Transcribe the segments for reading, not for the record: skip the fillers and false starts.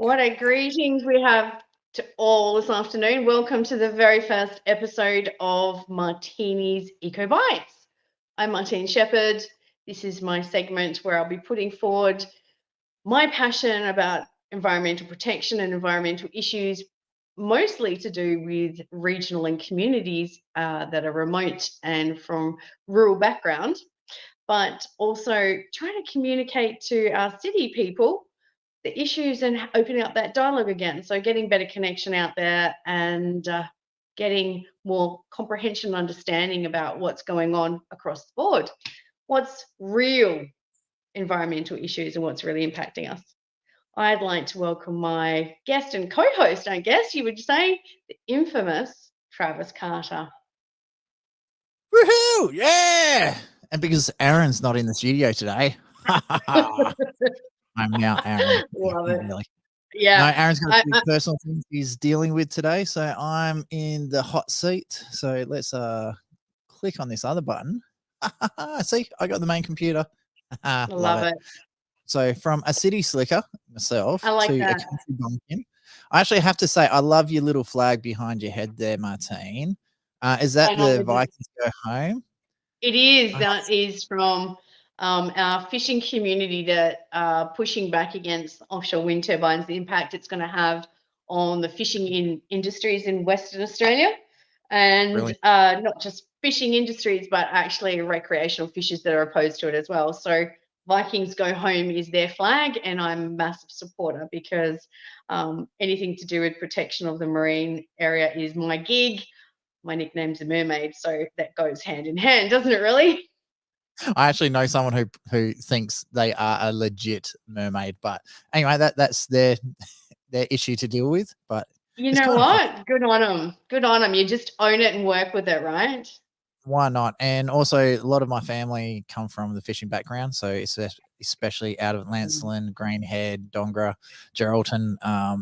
What a greetings we have to all this afternoon. Welcome to the very first episode of Martini's Eco Bites. I'm Martine Shepherd. This is my segment where I'll be putting forward my passion about environmental protection and environmental issues, mostly to do with regional and communities that are remote and from rural background, but also trying to communicate to our city people the issues and opening up that dialogue again. So getting better connection out there and getting more comprehension and understanding about what's going on across the board. What's real environmental issues and what's really impacting us. I'd like to welcome my guest and co-host, I guess you would say, the infamous Travis Carter. Woohoo! Yeah! And because Aaron's not in the studio today, I'm now Aaron. Love Not it. really. Yeah. No, Aaron's got a few personal things he's dealing with today, so I'm in the hot seat. So let's click on this other button. See, I got the main computer. Love it. So from a city slicker myself I like to that. a country bumpkin, I actually have to say I love your little flag behind your head there, Martine. Is that the Vikings go home? It is. That is from our fishing community that are pushing back against offshore wind turbines, the impact it's going to have on the fishing industries in Western Australia. And Really? Not just fishing industries, but actually recreational fishers that are opposed to it as well. So Vikings Go Home is their flag, and I'm a massive supporter because anything to do with protection of the marine area is my gig. My nickname's a mermaid, so that goes hand in hand, doesn't it really? I actually know someone who thinks they are a legit mermaid, but anyway, that's their issue to deal with. But You it's know kind of fun. what? Good on them. Good on them. You just own it and work with it, right? Why not? And also, a lot of my family come from the fishing background, so it's especially out of Lancelin, Greenhead, Dongra, Geraldton.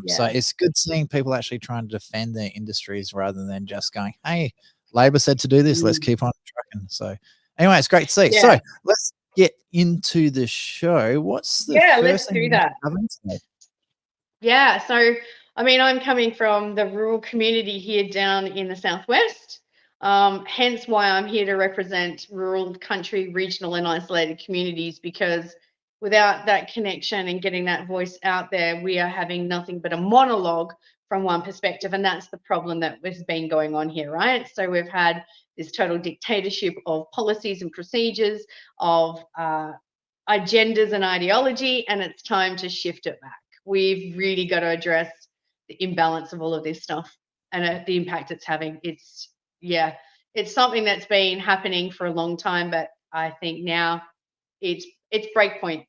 So it's good seeing people actually trying to defend their industries rather than just going, "Hey, Labor said to do this. Let's keep on trucking." So anyway, it's great to see. Yeah. So let's get into the show. What's the Let's first thing do you that. haven't today? Yeah. So, I mean, I'm coming from the rural community here down in the southwest. Hence why I'm here to represent rural, country, regional, and isolated communities, because without that connection and getting that voice out there, we are having nothing but a monologue from one perspective. And that's the problem that has been going on here, right? So we've had this total dictatorship of policies and procedures, of agendas and ideology, and it's time to shift it back. We've really got to address the imbalance of all of this stuff and the impact it's having. It's something that's been happening for a long time, but I think now it's breakpoint.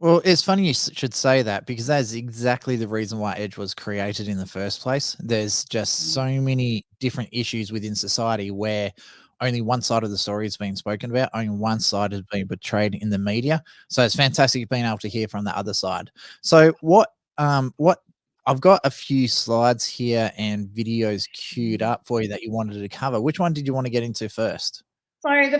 Well, it's funny you should say that because that is exactly the reason why Edge was created in the first place. There's just so many different issues within society where only one side of the story is being spoken about, only one side has been portrayed in the media. So it's fantastic being able to hear from the other side. So what I've got a few slides here and videos queued up for you that you wanted to cover. Which one did you want to get into first? So the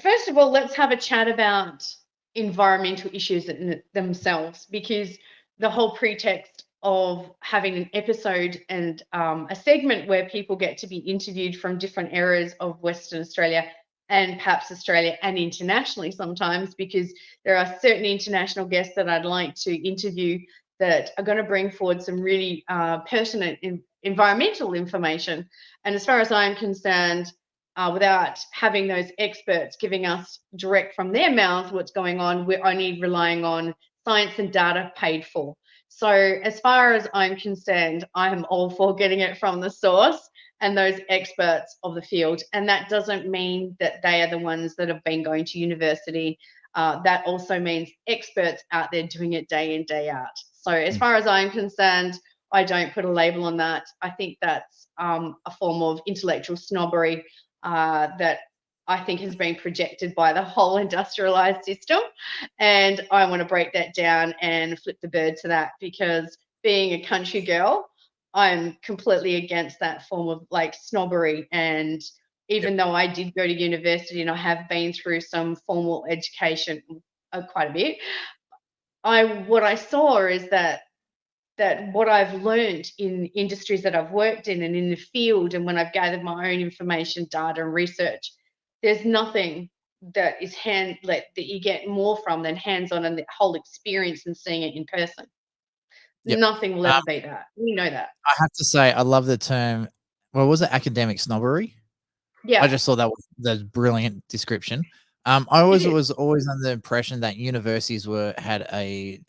first of all, let's have a chat about environmental issues themselves, because the whole pretext of having an episode and a segment where people get to be interviewed from different areas of Western Australia and perhaps Australia and internationally sometimes, because there are certain international guests that I'd like to interview that are going to bring forward some really pertinent environmental information. And as far as I'm concerned, without having those experts giving us direct from their mouths what's going on, we're only relying on science and data paid for. So as far as I'm concerned, I am all for getting it from the source and those experts of the field. And that doesn't mean that they are the ones that have been going to university. That also means experts out there doing it day in, day out. So as far as I'm concerned, I don't put a label on that. I think that's a form of intellectual snobbery that I think has been projected by the whole industrialized system. And I want to break that down and flip the bird to that, because being a country girl, I'm completely against that form of like snobbery. And even though I did go to university and I have been through some formal education quite a bit, what I saw is that that what I've learned in industries that I've worked in and in the field, and when I've gathered my own information, data, and research, there's nothing that is that you get more from than hands-on and the whole experience and seeing it in person. Yep. Nothing will ever beat that. You know that. I have to say, I love the term. Well, was it academic snobbery? I Yeah, just thought that was the brilliant description. it is. Was always under the impression that universities had a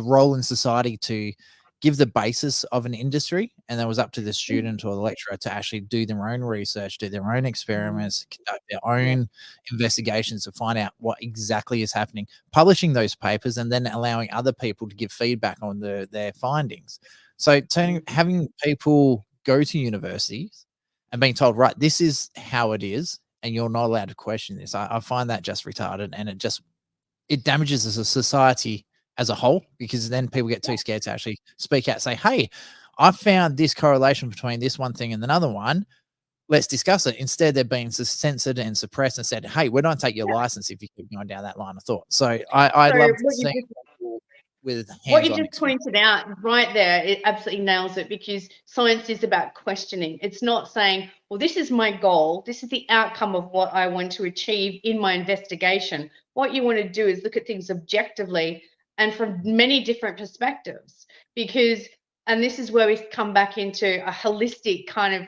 role in society to give the basis of an industry, and that was up to the student or the lecturer to actually do their own research, do their own Mhm. experiments, conduct their Yeah. own investigations to find out what exactly is happening, publishing those papers, and then allowing other people to give feedback on their findings. So Mhm. having people go to universities and being told, right, this is how it is, and you're not allowed to question this. I find that just retarded, and it damages as a society as a whole, because then people get too scared to actually speak out, say, hey, I found this correlation between this one thing and another one. Let's discuss it. Instead, they're being censored and suppressed and said, hey, we're not take your license if you keep going down that line of thought. So I So love what you seeing just people with What you hands-on just experience. pointed out right there, it absolutely nails it, because science is about questioning. It's not saying, well, this is my goal, this is the outcome of what I want to achieve in my investigation. What you want to do is look at things objectively and from many different perspectives, because, and this is where we come back into a holistic kind of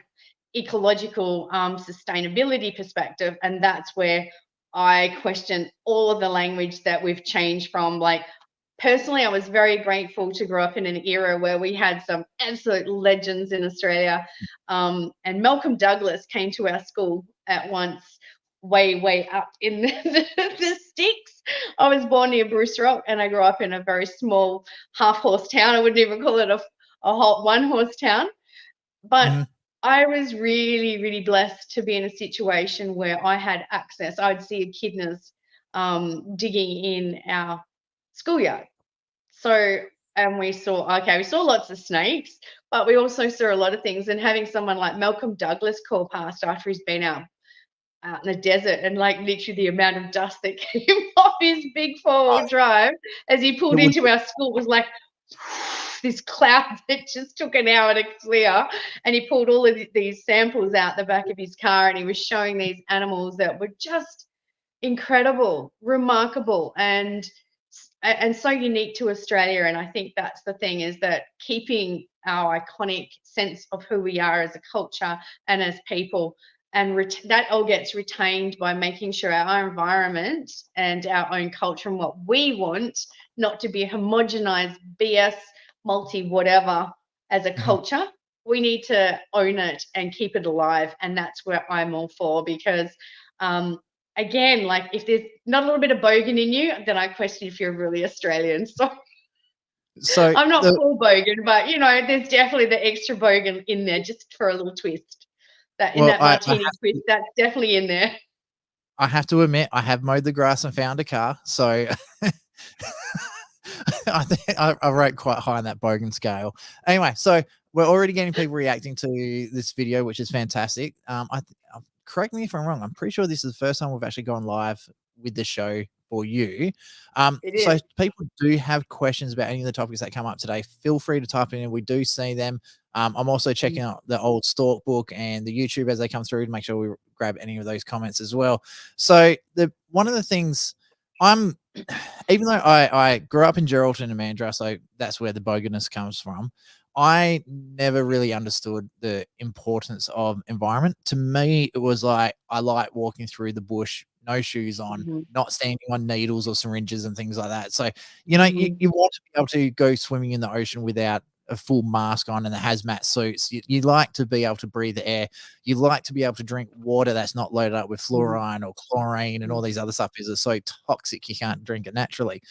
ecological sustainability perspective. And that's where I question all of the language that we've changed from. Like, personally, I was very grateful to grow up in an era where we had some absolute legends in Australia. And Malcolm Douglas came to our school at once, way, way up in the sticks. I was born near Bruce Rock, and I grew up in a very small half horse town. I wouldn't even call it a whole one horse town. But Mhm, I was really, really blessed to be in a situation where I had access. I'd see echidnas digging in our schoolyard. So, and we saw lots of snakes, but we also saw a lot of things. And having someone like Malcolm Douglas call past after he's been out in the desert, and like literally the amount of dust that came off his big four-wheel drive as he it pulled would into our school was like this cloud that just took an hour to clear. And he pulled all of these samples out the back of his car, and he was showing these animals that were just incredible, remarkable, and so unique to Australia. And I think that's the thing, is that keeping our iconic sense of who we are as a culture and as people, and that all gets retained by making sure our environment and our own culture and what we want, not to be a homogenized BS multi whatever as a mhm. culture. We need to own it and keep it alive, and that's where I'm all for, because um, again, like, if there's not a little bit of bogan in you, then I question if you're really Australian. So So I'm not the full bogan, but there's definitely the extra bogan in there just for a little twist. That in well, that martini twist, that's definitely in there. I have to admit, I have mowed the grass and found a car, so I think I rate quite high on that bogan scale. Anyway, so we're already getting people reacting to this video, which is fantastic. Correct me if I'm wrong. I'm pretty sure this is the first time we've actually gone live with the show for you. It So is. if people do have questions about any of the topics that come up today, feel free to type in. We do see them. I'm also checking out the old Stalk book and the YouTube as they come through to make sure we grab any of those comments as well. So the one of the things I'm even though I grew up in Geraldton and Mandurah, so that's where the boganess comes from. I never really understood the importance of environment. To me, it was like I like walking through the bush, no shoes on, Mhm, not standing on needles or syringes and things like that. So, mhm, you want to be able to go swimming in the ocean without a full mask on and the hazmat suits. You like to be able to breathe the air. You like to be able to drink water that's not loaded up with mhm, fluorine or chlorine and all mhm. these other stuff because it's so toxic you can't drink it naturally.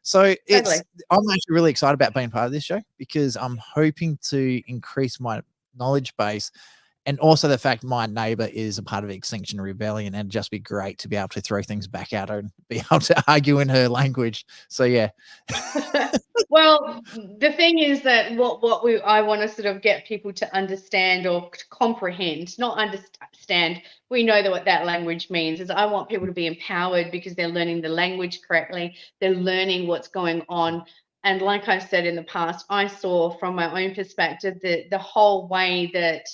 So Totally. I'm actually really excited about being part of this show because I'm hoping to increase my knowledge base and also the fact my neighbor is a part of Extinction Rebellion, and it'd just be great to be able to throw things back at her and be able to argue in her language. So yeah. Well, the thing is that I want to sort of get people to understand or to comprehend, not understand. We know that what that language means is I want people to be empowered because they're learning the language correctly. They're learning what's going on And like I've said in the past, I saw from my own perspective that the whole way that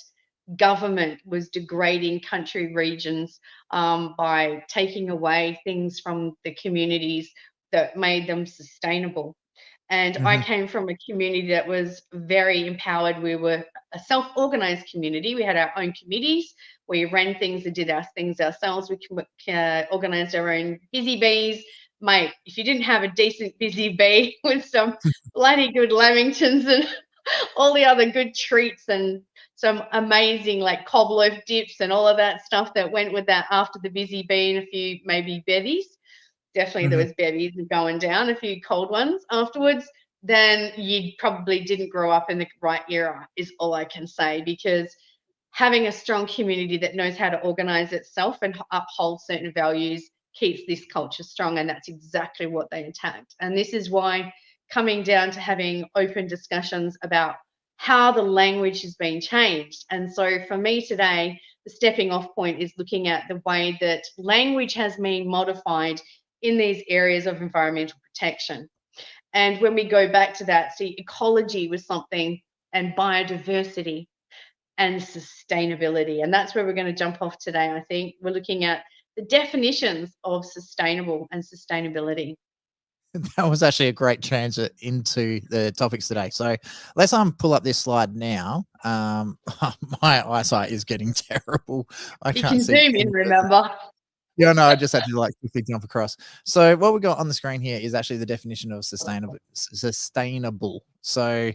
government was degrading country regions by taking away things from the communities that made them sustainable. And I Mhm. came from a community that was very empowered. We were a self organized community. We had our own committees. We ran things and did our things ourselves. We organized our own busy bees. Mate, if you didn't have a decent busy bee with some bloody good lamingtons and all the other good treats and some amazing like cob loaf dips and all of that stuff that went with that after the busy bee and a few maybe bevies, definitely there Mhm. was bevies going down, a few cold ones afterwards, then you probably didn't grow up in the right era, is all I can say, because having a strong community that knows how to organize itself and uphold certain values keeps this culture strong. And that's exactly what they attacked. And this is why coming down to having open discussions about how the language has been changed. And so for me today, the stepping off point is looking at the way that language has been modified in these areas of environmental protection. And when we go back to that, see, ecology was something, and biodiversity and sustainability. And that's where we're going to jump off today. I think we're looking at the definitions of sustainable and sustainability. That was actually a great transit into the topics today. So let's pull up this slide now. My eyesight is getting terrible. I You can't can see zoom in, 10. remember? Yeah, no, I just had to like quickly jump across. So what we got on the screen here is actually the definition of sustainable. Sustainable. So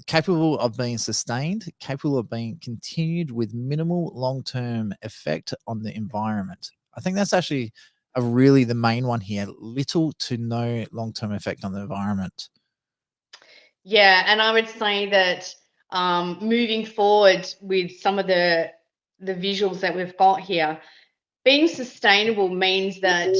capable of being sustained, capable of being continued with minimal long-term effect on the environment. I think that's actually a really the main one here. Little to no long-term effect on the environment. Yeah, and I would say that moving forward with some of the visuals that we've got here, being sustainable means that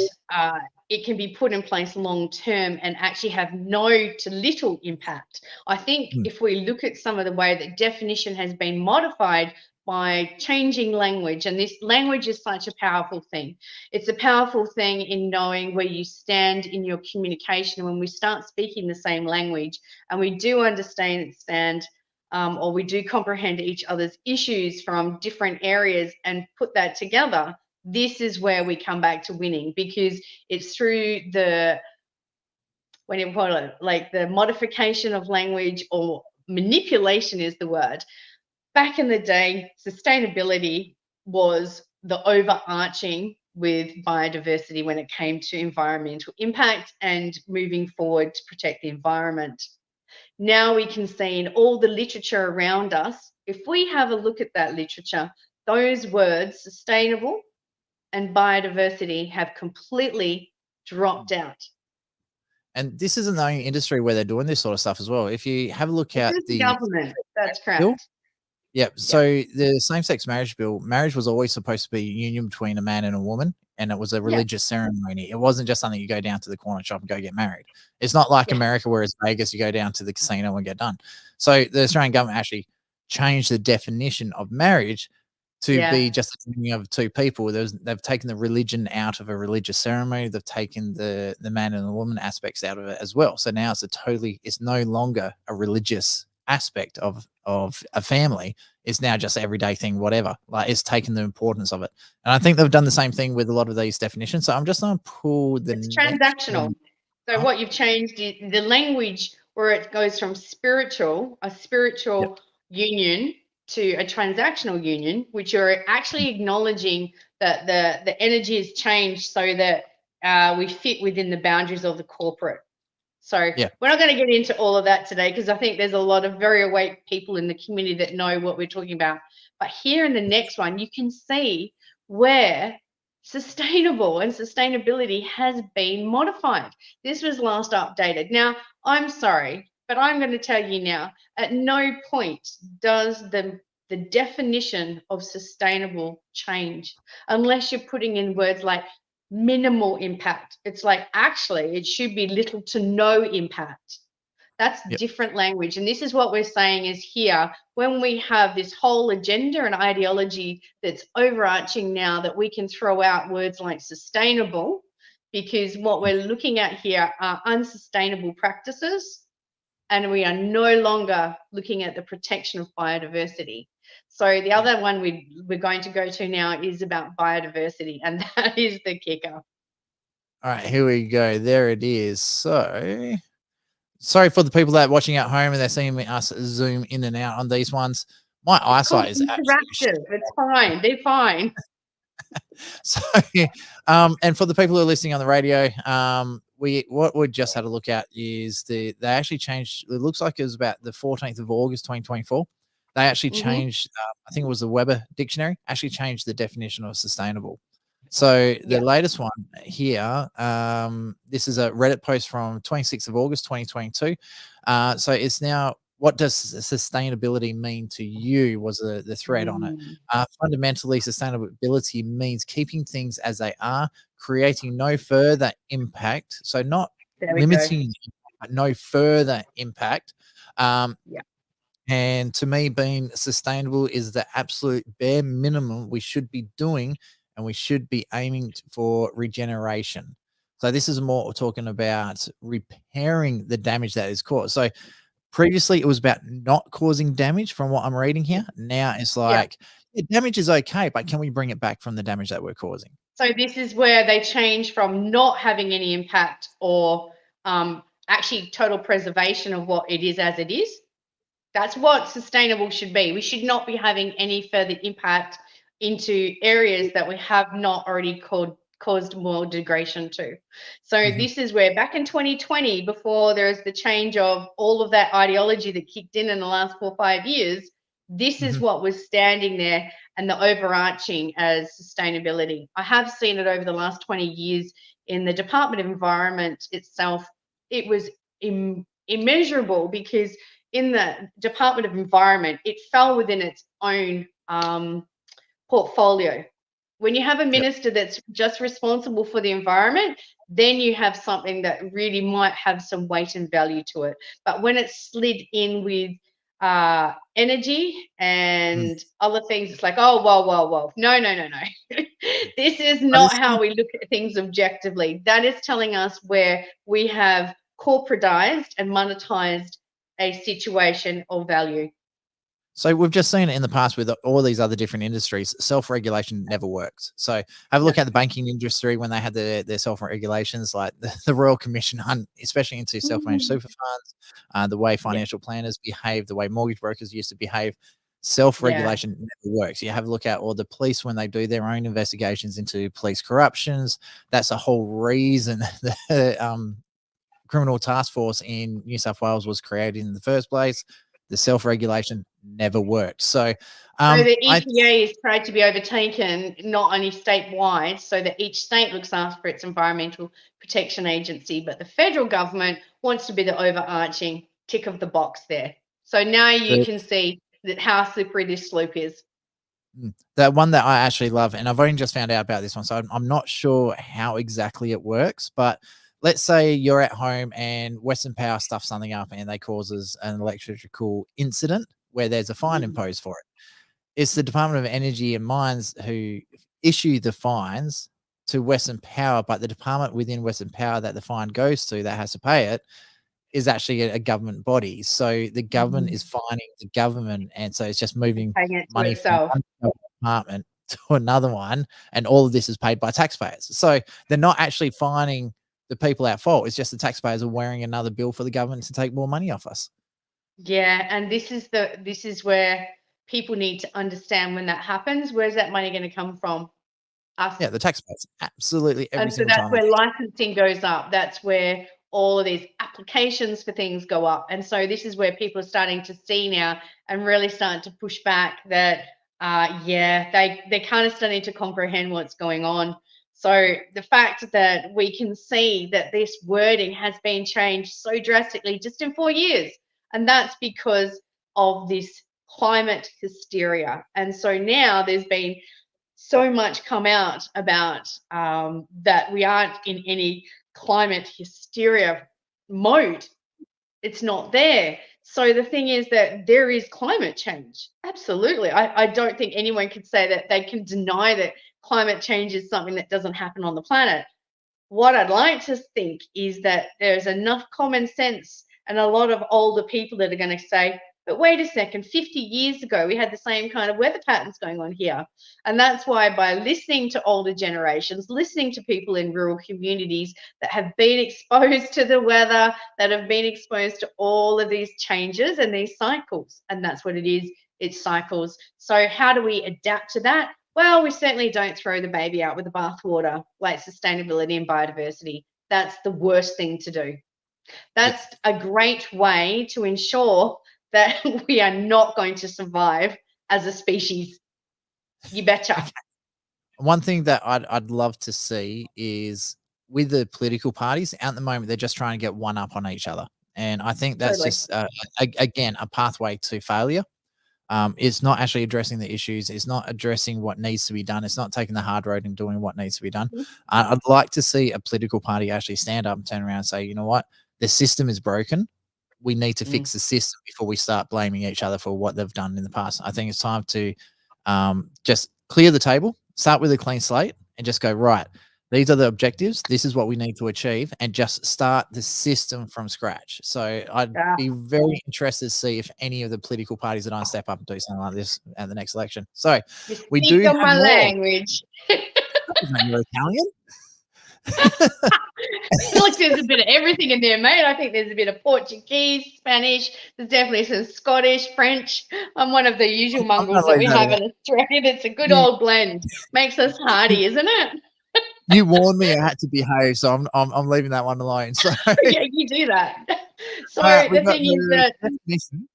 it can be put in place long term and actually have no to little impact. I think Mm, if we look at some of the way that definition has been modified by changing language, and this language is such a powerful thing. It's a powerful thing in knowing where you stand in your communication. When we start speaking the same language and we do understand or we do comprehend each other's issues from different areas and put that together, this is where we come back to winning, because it's through the, when you call it like the modification of language, or manipulation is the word. Back in the day, sustainability was the overarching with biodiversity when it came to environmental impact and moving forward to protect the environment. Now we can see in all the literature around us, if we have a look at that literature, those words, sustainable and biodiversity, have completely mm. dropped out. And this isn't the only industry where they're doing this sort of stuff as well. If you have a look This at is the the government. That's bill. correct. Yep. Yeah. So the same-sex marriage bill, marriage was always supposed to be a union between a man and a woman, and it was a Yeah. religious ceremony. It wasn't just something you go down to the corner shop and go get married. It's not like Yeah. America where it's Vegas, you go down to the casino and get done. So the Australian government actually changed the definition of marriage to Yeah. be just a union of two people. They've taken the religion out of a religious ceremony. They've taken the man and the woman aspects out of it as well. So now it's no longer a religious aspect of a family. It's now just everyday thing, whatever. Like it's taken the importance of it. And I think they've done the same thing with a lot of these definitions. So I'm just going to pull the It's next transactional. one So up. what you've changed is the language, where it goes from a Yep. spiritual union, to a transactional union, which you're actually acknowledging that the energy has changed so that we fit within the boundaries of the corporate. So Yeah. we're not going to get into all of that today, because I think there's a lot of very awake people in the community that know what we're talking about. But here in the next one, you can see where sustainable and sustainability has been modified. This was last updated. Now, I'm sorry, but I'm going to tell you now, at no point does the definition of sustainable change unless you're putting in words like minimal impact. It's like, actually, it should be little to no impact. That's Yep. different language. And this is what we're saying is here, when we have this whole agenda and ideology that's overarching now, that we can throw out words like sustainable, because what we're looking at here are unsustainable practices, and we are no longer looking at the protection of biodiversity. So the other one we're going to go to now is about biodiversity, and that is the kicker. All right, here we go. There it is. So, sorry for the people that are watching at home and they're seeing us zoom in and out on these ones. My It's called eyesight is absolutely interactive. It's fine. They're fine. so, and for the people who are listening on the radio, we just had a look at is they actually changed. It looks like it was about the 14th of August, 2024. They actually Hmm. changed. I think it was the Weber Dictionary actually changed the definition of sustainable. So the Yeah. latest one here, this is a Reddit post from 26th of August, 2022. So it's now, what does sustainability mean to you? Was the thread on it. Mm, Fundamentally, sustainability means keeping things as they are, creating no further impact. So not there we go. limiting, but no further impact. Um, Yeah. and to me, being sustainable is the absolute bare minimum we should be doing, and we should be aiming for regeneration. So this is more talking about repairing the damage that is caused. So previously, it was about not causing damage from what I'm reading here. Now it's Yeah. like, yeah, damage is okay, but can we bring it back from the damage that we're causing? So this is where they change from not having any impact or actually total preservation of what it is as it is. That's what sustainable should be. We should not be having any further impact into areas that we have not already caused more degradation to. So Mhm, this is where back in 2020, before there was the change of all of that ideology that kicked in the last 4 or 5 years, this is mhm. what was standing there and the overarching as sustainability. I have seen it over the last 20 years in the Department of Environment itself. It was immeasurable because in the Department of Environment, it fell within its own portfolio. When you have a Yep. minister that's just responsible for the environment, then you have something that really might have some weight and value to it. But when it's slid in with energy Mm. and other things, it's like, oh, whoa, whoa, whoa. No, no, no, no. This is But not it's how we look at things objectively. That is telling us where we have corporatized and monetized a situation or value. So we've just seen it in the past with all these other different industries. Self-regulation never works. So have a No. look at the banking industry when they had their self-regulations, like the Royal Commission, especially into self-managed super funds, the way Yeah. financial planners behave, the way mortgage brokers used to behave. Yeah. Self-regulation never works. You have a look at all the police when they do their own investigations into police corruptions. That's the whole reason the criminal task force in New South Wales was created in the first place. The self-regulation never worked. So, So the I EPA is tried to be overtaken not only statewide, so that each state looks after its environmental protection agency, but the federal government wants to be the overarching tick of the box there. So now you the can see that how slippery this slope is. the one that I actually love, and I've only just found out about this one, so I'm not sure how exactly it works. But let's say you're at home and Western Power stuffs something up, and they causes an electrical incident where there's a fine Mhm. imposed for it. It's the Department of Energy and Mines who issue the fines to Western Power, but the department within Western Power that the fine goes to that has to pay it is actually a government body. So the government is Mhm. fining the government, and so it's just moving Paying it to money from itself. one government department to another one, and all of this is paid by taxpayers. So they're not actually fining the people at fault. It's just the taxpayers are wearing another bill for the government to take more money off us. Yeah, and this is where people need to understand when that happens, where's that money going to come from? Us. Yeah, the taxpayers, absolutely every And so single that's time they where licensing goes up. That's where all of these applications for things go up. And so this is where people are starting to see now and really starting to push back that, yeah, they're kind of starting to comprehend what's going on. So the fact that we can see that this wording has been changed so drastically just in 4 years, and that's because of this climate hysteria. And so now there's been so much come out about that we aren't in any climate hysteria mode. It's not there. So the thing is that there is climate change. Absolutely. I don't think anyone could say that they can deny that climate change is something that doesn't happen on the planet. what I'd like to think is that there's enough common sense and a lot of older people that are going to say, but wait a second, 50 years ago, we had the same kind of weather patterns going on here. And that's why, by listening to older generations, listening to people in rural communities that have been exposed to the weather, that have been exposed to all of these changes and these cycles, and that's what it is, it's cycles. So, how do we adapt to that? Well, we certainly don't throw the baby out with the bathwater, like sustainability and biodiversity. That's the worst thing to do. Yep. That's a great way to ensure that we are not going to survive as a species. You betcha. Okay. One thing that I'd love to see is with the political parties at the moment, they're just trying to get one up on each other, and I think that's Totally. just again a pathway to failure. It's not actually addressing the issues. It's not addressing what needs to be done. It's not taking the hard road and doing what needs to be done. I'd like to see a political party actually stand up and turn around and say, you know what, the system is broken. We need to Mm. fix the system before we start blaming each other for what they've done in the past. I think it's time to just clear the table, start with a clean slate, and just go, right. These are the objectives. This is what we need to achieve, and just start the system from scratch. So I'd Yeah. be very interested to see if any of the political parties are going to step up and do something like this at the next election. So You we do speak on have my more. language. You're Italian? Look, there's a bit of everything in there, mate. I think there's a bit of Portuguese, Spanish. There's definitely some Scottish, French. I'm one of the usual I'm going mongrels to that leave we that have out. in Australia. It's a good You, old blend. Makes us you, hardy, isn't it? you warned me I had to behave, so I'm leaving that one alone. So Yeah, you do that. So we've the got thing is the that definition.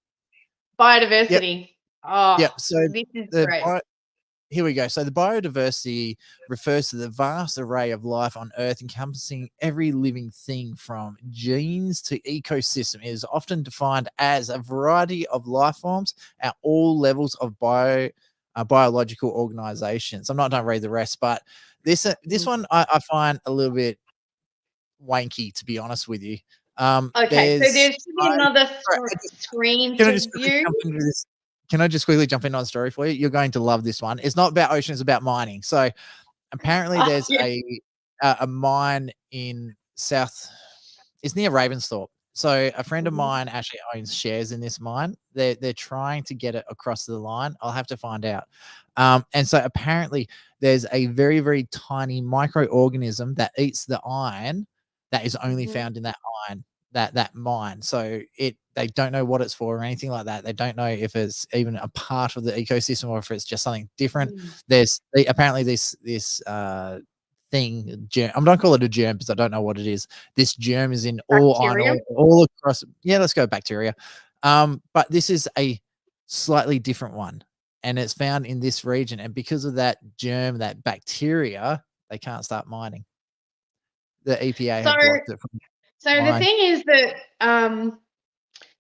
Yep, biodiversity. Oh, yep. So this is the great. here we go. So the biodiversity refers to the vast array of life on Earth, encompassing every living thing from genes to ecosystem. It is often defined as a variety of life forms at all levels of biological organizations. I'm not going to read the rest, but this one I find a little bit wanky, to be honest with you. Okay, so there There's should be another sorry, screen can I to just quickly view. jump into this? Can I just quickly jump in on a story for you? You're going to love this one. It's not about ocean, it's about mining. So apparently Oh, there's yeah. a mine in South, it's near Ravensthorpe. So a friend of Mhm. mine actually owns shares in this mine. They're trying to get it across the line. I'll have to find out. And so apparently there's a very, very tiny microorganism that eats the iron that is only Mhm. found in that iron, that mine. So they don't know what it's for or anything like that. They don't know if it's even a part of the ecosystem or if it's just something different. Mm. Apparently this thing germ. I'm not call it a germ because I don't know what it is. This germ is in all iron Bacteria. all across. Yeah, let's go bacteria. But this is a slightly different one, and it's found in this region. And because of that germ, that bacteria, they can't start mining. The EPA So, have blocked it from so the mine. thing is that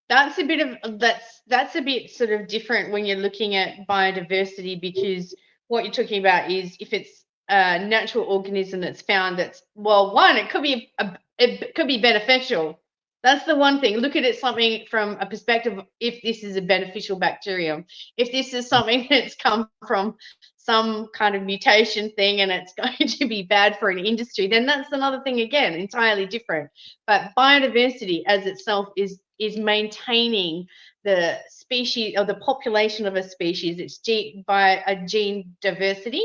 that's a bit of that's a bit sort of different when you're looking at biodiversity, because what you're talking about is if it's a natural organism that's found, that's, well, one, it could be it could be beneficial. That's the one thing. Look at it something from a perspective of if this is a beneficial bacterium. If this is something that's come from some kind of mutation thing and it's going to be bad for an industry, then that's another thing again, entirely different. But biodiversity as itself is maintaining the species or the population of a species. It's by a gene diversity.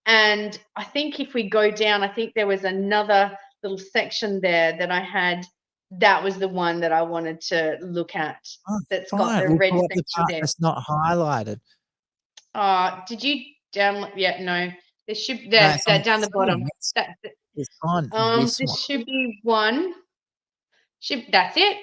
And I think if we go down, I think there was another little section there that I had. That was the one that I wanted to look at. Oh, That's got fine. the We'll red pull up the section part there. that's not highlighted. Did you download? Yeah, no. There should No, there it's on that down the bottom. settings. That It's on this there one. should be one. That's it.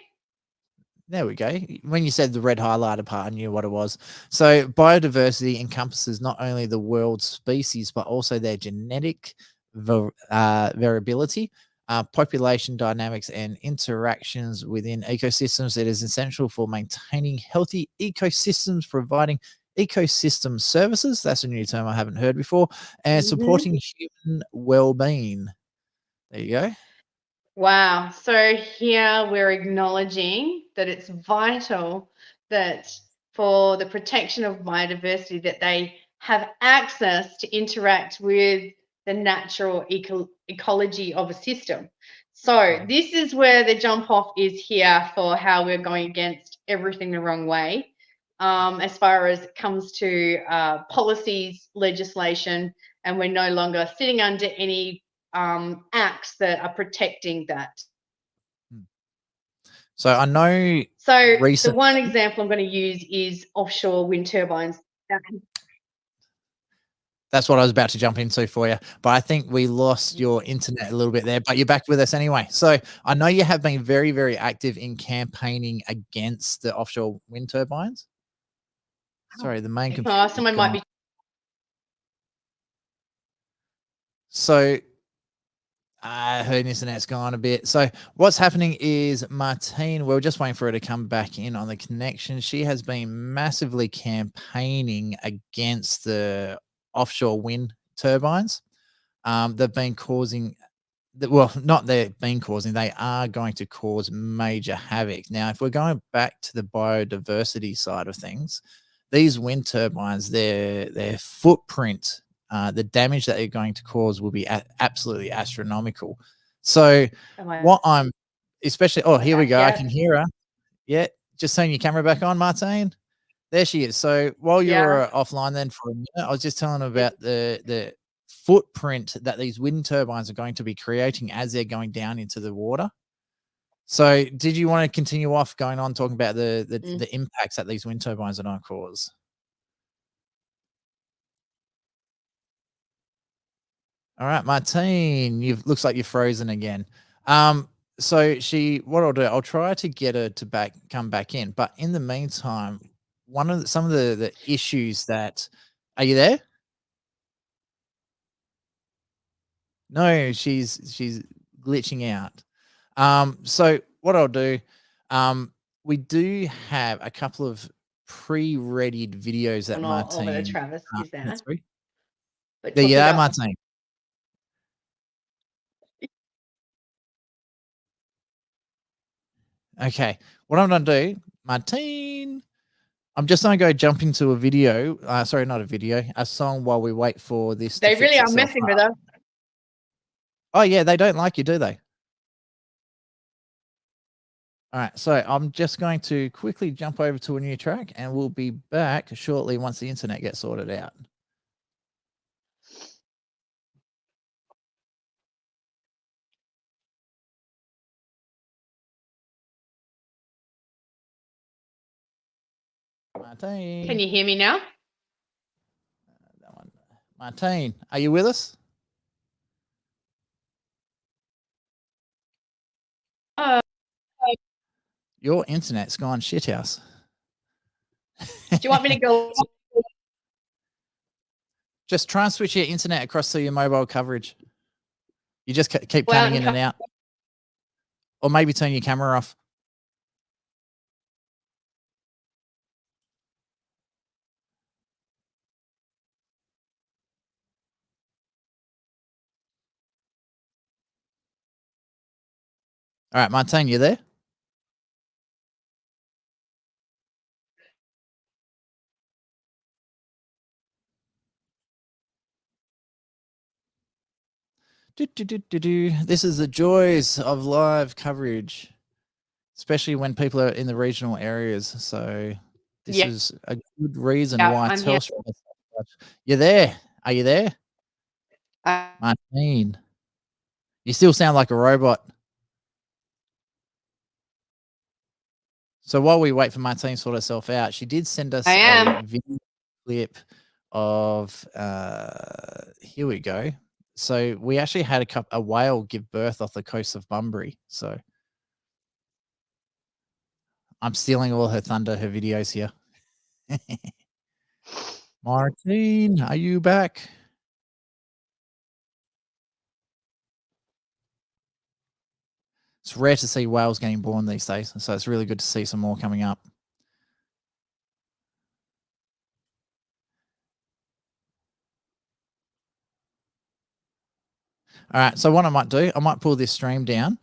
There we go. When you said the red highlighted part, I knew what it was. So biodiversity encompasses not only the world's species, but also their genetic variability, population dynamics, and interactions within ecosystems. It is essential for maintaining healthy ecosystems, providing ecosystem services. That's a new term I haven't heard before, and Mhm. supporting human well-being. There you go. Wow. So here we're acknowledging that it's vital that for the protection of biodiversity that they have access to interact with the natural ecology of a system. So this is where the jump off is here for how we're going against everything the wrong way. As far as it comes to policies, legislation, and we're no longer sitting under any acts that are protecting that. So I know So the recent. one example I'm going to use is offshore wind turbines. That's what I was about to jump into for you, but I think we lost your internet a little bit there, but you're back with us anyway. So I know you have been very, very active in campaigning against the offshore wind turbines. Sorry, the main computer is Someone might gone. be. So her internet's gone a bit. So what's happening is Martine, we're just waiting for her to come back in on the connection. She has been massively campaigning against the offshore wind turbines. They've been causing, well, not they've been causing, they are going to cause major havoc. Now, if we're going back to the biodiversity side of things, these wind turbines, their footprint, the damage that they're going to cause will be absolutely astronomical. So what I'm especially, oh, here we go. I can hear her. Yeah. Just turn your camera back on, Martine. There she is. So while you were offline then for a minute, I was just telling about the footprint that these wind turbines are going to be creating as they're going down into the water. So did you want to continue off going on talking about the impacts that these wind turbines are going to cause? All right, Martine, looks like you're frozen again. So what I'll do, I'll try to get her to come back in. But in the meantime, some of the issues that, are you there? No, she's glitching out. So what I'll do, we do have a couple of pre-readied videos that Over the Martine Travis is sent there. through. But There you are, Martine. Okay, what I'm gonna do, Martine, I'm just gonna go jump into a video. Sorry, not a video, a song while we wait for this to they fix really are itself messing up. with us. Oh yeah, they don't like you, do they? All right, so I'm just going to quickly jump over to a new track, and we'll be back shortly once the internet gets sorted out. Martine. Can you hear me now? That one. Martine, are you with us? Your internet's gone shithouse. Do you want me to go? Just try and switch your internet across to your mobile coverage. You just keep cutting in and out. Or maybe turn your camera off. All right, Martine, you there? This is the joys of live coverage, especially when people are in the regional areas. So this is a good reason why Telstra. You're there. Are you there? Martine. You still sound like a robot. So while we wait for Martine to sort herself out, she did send us a video clip of here we go. So we actually had a whale give birth off the coast of Bunbury. So I'm stealing all her thunder, her videos here. Martine, are you back? It's rare to see whales getting born these days, so it's really good to see some more coming up. All right, so what I might do, I might pull this stream down.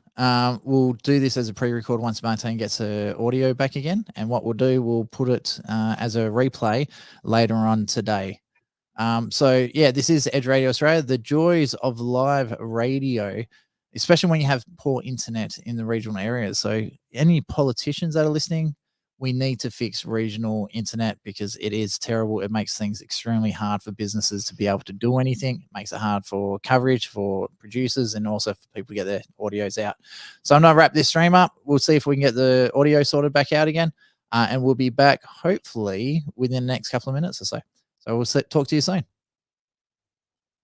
We'll do this as a pre-record once Martine gets her audio back again, and what we'll do, we'll put it as a replay later on today. So yeah, this is Edge Radio Australia. The joys of live radio, especially when you have poor internet in the regional areas. So any politicians that are listening, we need to fix regional internet because it is terrible. It makes things extremely hard for businesses to be able to do anything. It makes it hard for coverage, for producers, and also for people to get their audios out. So I'm going to wrap this stream up. We'll see if we can get the audio sorted back out again. And we'll be back hopefully within the next couple of minutes or so. So we'll talk to you soon.